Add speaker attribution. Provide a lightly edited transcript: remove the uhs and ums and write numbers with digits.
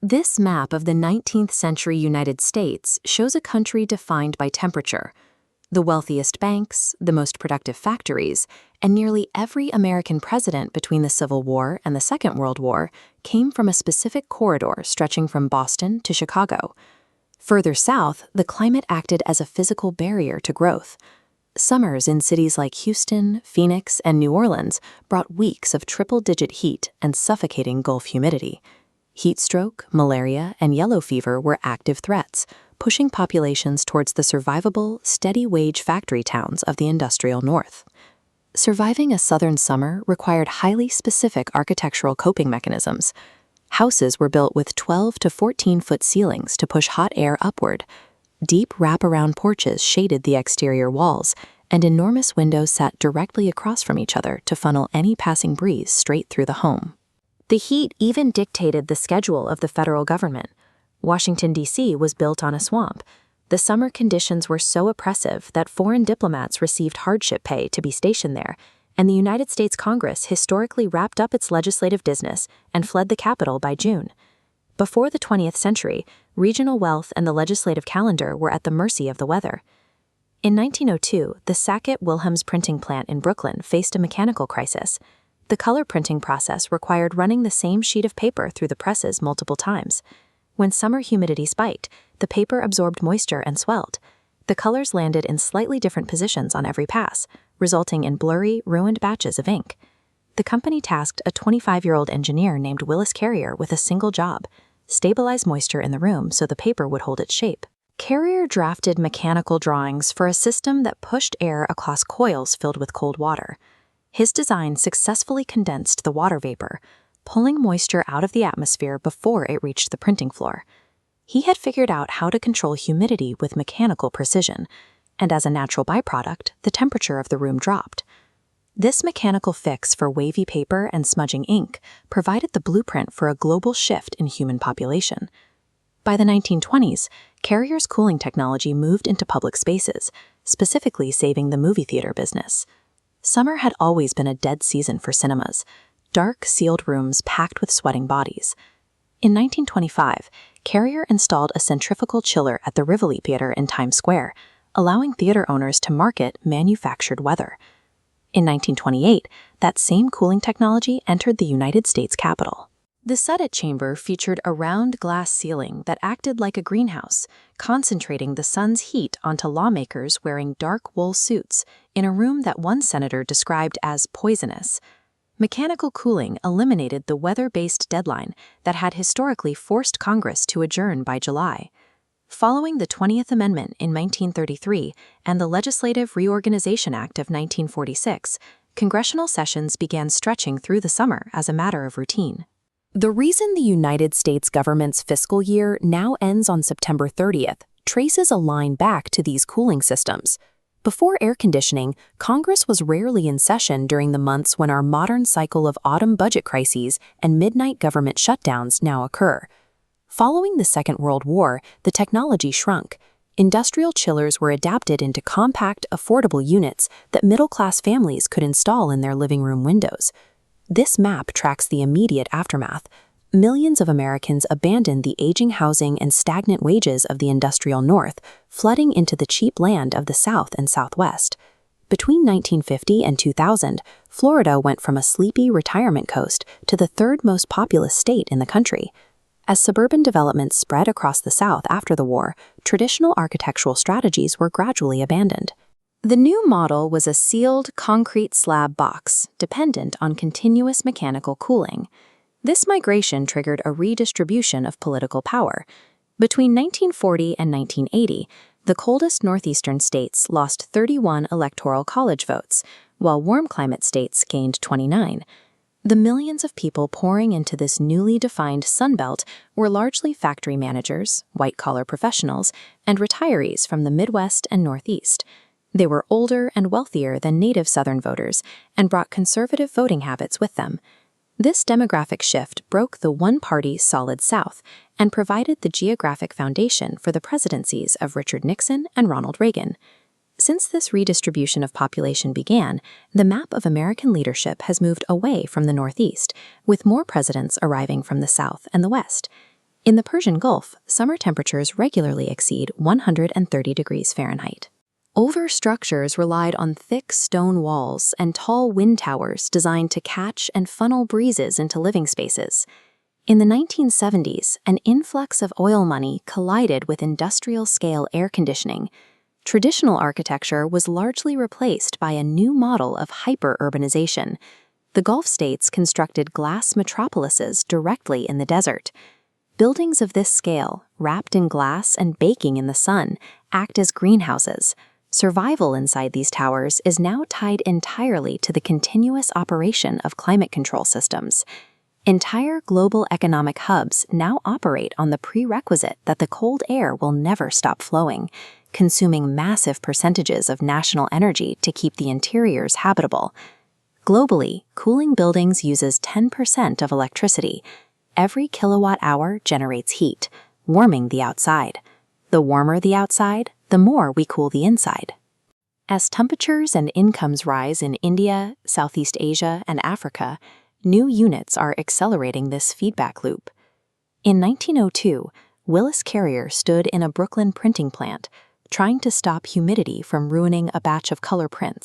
Speaker 1: This map of the 19th century United States shows a country defined by temperature. The wealthiest banks, the most productive factories, and nearly every American president between the Civil War and the Second World War came from a specific corridor stretching from Boston to Chicago. Further south, the climate acted as a physical barrier to growth. Summers in cities like Houston, Phoenix, and New Orleans brought weeks of triple-digit heat and suffocating Gulf humidity. Heat stroke, malaria, and yellow fever were active threats, pushing populations towards the survivable, steady-wage factory towns of the industrial North. Surviving a southern summer required highly specific architectural coping mechanisms. Houses were built with 12 to 14-foot ceilings to push hot air upward. Deep wraparound porches shaded the exterior walls, and enormous windows sat directly across from each other to funnel any passing breeze straight through the home. The heat even dictated the schedule of the federal government. Washington, D.C. was built on a swamp. The summer conditions were so oppressive that foreign diplomats received hardship pay to be stationed there, and the United States Congress historically wrapped up its legislative business and fled the Capitol by June. Before the 20th century, regional wealth and the legislative calendar were at the mercy of the weather. In 1902, the Sackett-Wilhelms printing plant in Brooklyn faced a mechanical crisis. The color printing process required running the same sheet of paper through the presses multiple times. When summer humidity spiked, the paper absorbed moisture and swelled. The colors landed in slightly different positions on every pass, resulting in blurry, ruined batches of ink. The company tasked a 25-year-old engineer named Willis Carrier with a single job: stabilize moisture in the room so the paper would hold its shape. Carrier drafted mechanical drawings for a system that pushed air across coils filled with cold water. His design successfully condensed the water vapor, pulling moisture out of the atmosphere before it reached the printing floor. He had figured out how to control humidity with mechanical precision, and as a natural byproduct, the temperature of the room dropped. This mechanical fix for wavy paper and smudging ink provided the blueprint for a global shift in human population. By the 1920s, Carrier's cooling technology moved into public spaces, specifically saving the movie theater business. Summer had always been a dead season for cinemas, dark, sealed rooms packed with sweating bodies. In 1925, Carrier installed a centrifugal chiller at the Rivoli Theater in Times Square, allowing theater owners to market manufactured weather. In 1928, that same cooling technology entered the United States Capitol. The Senate chamber featured a round glass ceiling that acted like a greenhouse, concentrating the sun's heat onto lawmakers wearing dark wool suits in a room that one senator described as poisonous. Mechanical cooling eliminated the weather-based deadline that had historically forced Congress to adjourn by July. Following the 20th Amendment in 1933 and the Legislative Reorganization Act of 1946, congressional sessions began stretching through the summer as a matter of routine. The reason the United States government's fiscal year now ends on September 30th traces a line back to these cooling systems. Before air conditioning, Congress was rarely in session during the months when our modern cycle of autumn budget crises and midnight government shutdowns now occur. Following the Second World War, the technology shrunk. Industrial chillers were adapted into compact, affordable units that middle-class families could install in their living room windows. This map tracks the immediate aftermath. Millions of Americans abandoned the aging housing and stagnant wages of the industrial North, flooding into the cheap land of the South and Southwest. Between 1950 and 2000, Florida went from a sleepy retirement coast to the third most populous state in the country. As suburban development spread across the South after the war, traditional architectural strategies were gradually abandoned. The new model was a sealed concrete slab box, dependent on continuous mechanical cooling. This migration triggered a redistribution of political power. Between 1940 and 1980, the coldest northeastern states lost 31 electoral college votes, while warm climate states gained 29. The millions of people pouring into this newly defined Sunbelt were largely factory managers, white-collar professionals, and retirees from the Midwest and Northeast. They were older and wealthier than native Southern voters and brought conservative voting habits with them. This demographic shift broke the one-party solid South and provided the geographic foundation for the presidencies of Richard Nixon and Ronald Reagan. Since this redistribution of population began, the map of American leadership has moved away from the Northeast, with more presidents arriving from the South and the West. In the Persian Gulf, summer temperatures regularly exceed 130 degrees Fahrenheit. Older structures relied on thick stone walls and tall wind towers designed to catch and funnel breezes into living spaces. In the 1970s, an influx of oil money collided with industrial-scale air conditioning. Traditional architecture was largely replaced by a new model of hyper-urbanization. The Gulf states constructed glass metropolises directly in the desert. Buildings of this scale, wrapped in glass and baking in the sun, act as greenhouses. Survival inside these towers is now tied entirely to the continuous operation of climate control systems. Entire global economic hubs now operate on the prerequisite that the cold air will never stop flowing, consuming massive percentages of national energy to keep the interiors habitable. Globally, cooling buildings uses 10% of electricity. Every kilowatt hour generates heat, warming the outside. The warmer the outside, the more we cool the inside. As temperatures and incomes rise in India, Southeast Asia, and Africa, new units are accelerating this feedback loop. In 1902, Willis Carrier stood in a Brooklyn printing plant, trying to stop humidity from ruining a batch of color prints.